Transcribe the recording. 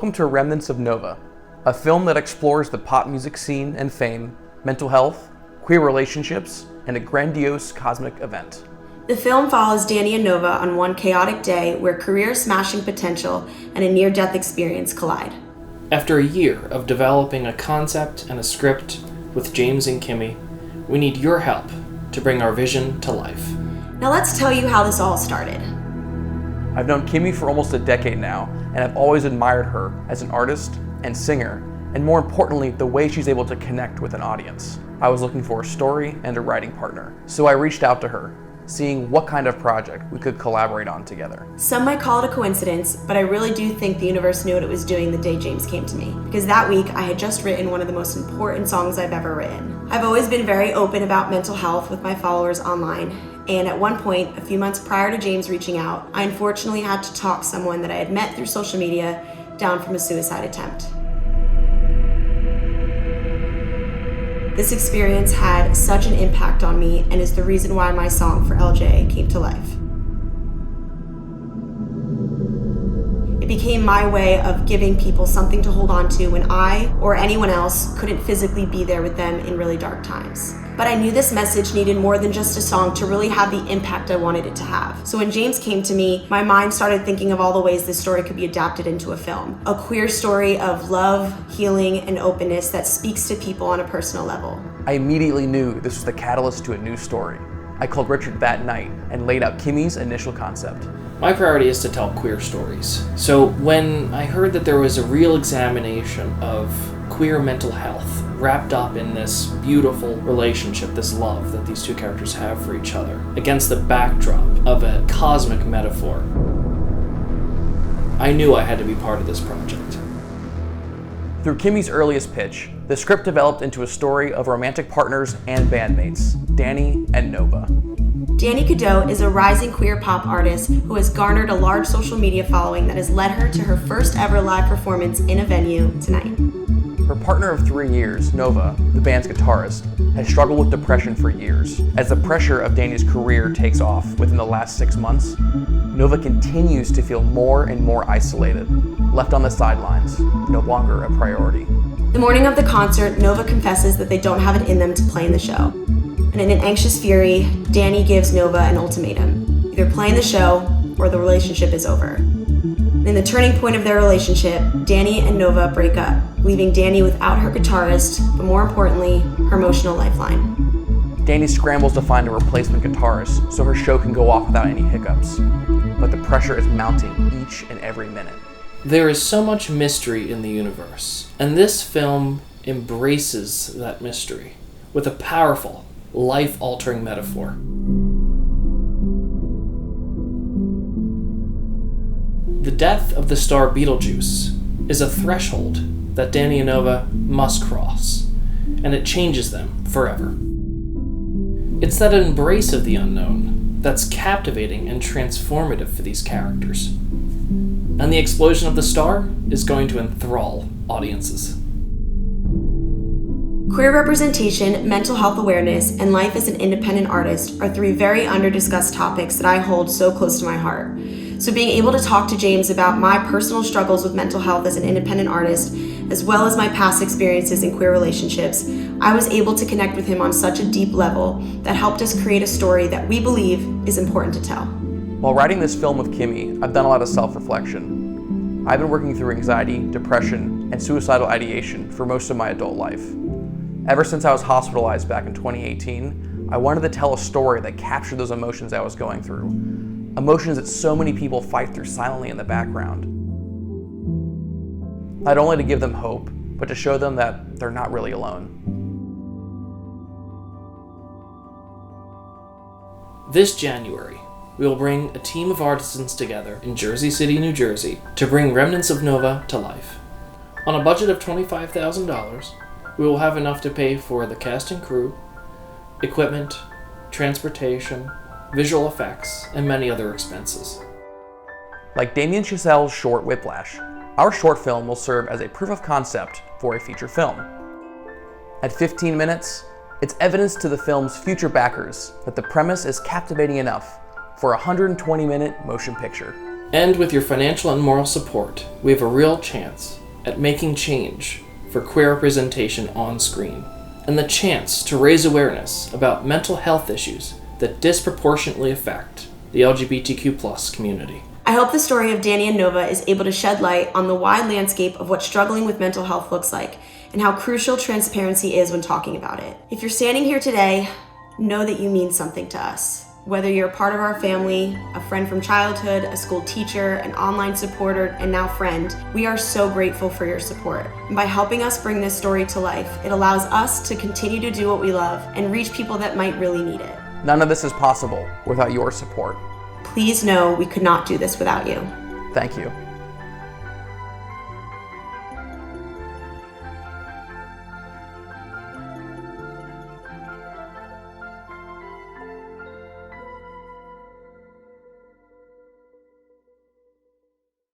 Welcome to Remnants of Nova, a film that explores the pop music scene and fame, mental health, queer relationships, and a grandiose cosmic event. The film follows Danny and Nova on one chaotic day where career-smashing potential and a near-death experience collide. After a year of developing a concept and a script with James and Kimmy, we need your help to bring our vision to life. Now let's tell you how this all started. I've known Kimmy for almost a decade now, and I've always admired her as an artist and singer, and more importantly, the way she's able to connect with an audience. I was looking for a story and a writing partner, so I reached out to her, seeing what kind of project we could collaborate on together. Some might call it a coincidence, but I really do think the universe knew what it was doing the day James came to me, because that week I had just written one of the most important songs I've ever written. I've always been very open about mental health with my followers online, and at one point, a few months prior to James reaching out, I unfortunately had to talk someone that I had met through social media down from a suicide attempt. This experience had such an impact on me and is the reason why my song for LJ came to life. It became my way of giving people something to hold on to when I or anyone else couldn't physically be there with them in really dark times. But I knew this message needed more than just a song to really have the impact I wanted it to have. So when James came to me, my mind started thinking of all the ways this story could be adapted into a film. A queer story of love, healing, and openness that speaks to people on a personal level. I immediately knew this was the catalyst to a new story. I called Richard that night and laid out Kimmy's initial concept. My priority is to tell queer stories. So when I heard that there was a real examination of queer mental health wrapped up in this beautiful relationship, this love that these two characters have for each other, against the backdrop of a cosmic metaphor, I knew I had to be part of this project. Through Kimmy's earliest pitch, the script developed into a story of romantic partners and bandmates, Danny and Nova. Danny Cadeau is a rising queer pop artist who has garnered a large social media following that has led her to her first ever live performance in a venue tonight. Her partner of 3 years, Nova, the band's guitarist, has struggled with depression for years. As the pressure of Danny's career takes off within the last 6 months, Nova continues to feel more and more isolated, left on the sidelines, no longer a priority. The morning of the concert, Nova confesses that they don't have it in them to play in the show. And in an anxious fury, Danny gives Nova an ultimatum. Either play in the show or the relationship is over. In the turning point of their relationship, Danny and Nova break up, leaving Danny without her guitarist, but more importantly, her emotional lifeline. Danny scrambles to find a replacement guitarist so her show can go off without any hiccups. But the pressure is mounting each and every minute. There is so much mystery in the universe, and this film embraces that mystery with a powerful, life-altering metaphor. The death of the star Betelgeuse is a threshold that Danny and Nova must cross, and it changes them forever. It's that embrace of the unknown that's captivating and transformative for these characters. And the explosion of the star is going to enthrall audiences. Queer representation, mental health awareness, and life as an independent artist are 3 very under-discussed topics that I hold so close to my heart. So being able to talk to James about my personal struggles with mental health as an independent artist, as well as my past experiences in queer relationships, I was able to connect with him on such a deep level that helped us create a story that we believe is important to tell. While writing this film with Kimmy, I've done a lot of self-reflection. I've been working through anxiety, depression, and suicidal ideation for most of my adult life. Ever since I was hospitalized back in 2018, I wanted to tell a story that captured those emotions I was going through. Emotions that so many people fight through silently in the background. Not only to give them hope, but to show them that they're not really alone. This January, we will bring a team of artisans together in Jersey City, New Jersey, to bring Remnants of Nova to life. On a budget of $25,000, we will have enough to pay for the cast and crew, equipment, transportation, visual effects, and many other expenses. Like Damien Chazelle's short Whiplash, our short film will serve as a proof of concept for a feature film. At 15 minutes, it's evidence to the film's future backers that the premise is captivating enough for a 120-minute motion picture. And with your financial and moral support, we have a real chance at making change for queer representation on screen, and the chance to raise awareness about mental health issues that disproportionately affect the LGBTQ+ community. I hope the story of Danny and Nova is able to shed light on the wide landscape of what struggling with mental health looks like, and how crucial transparency is when talking about it. If you're standing here today, know that you mean something to us. Whether you're a part of our family, a friend from childhood, a school teacher, an online supporter, and now friend, we are so grateful for your support. And by helping us bring this story to life, it allows us to continue to do what we love and reach people that might really need it. None of this is possible without your support. Please know we could not do this without you. Thank you.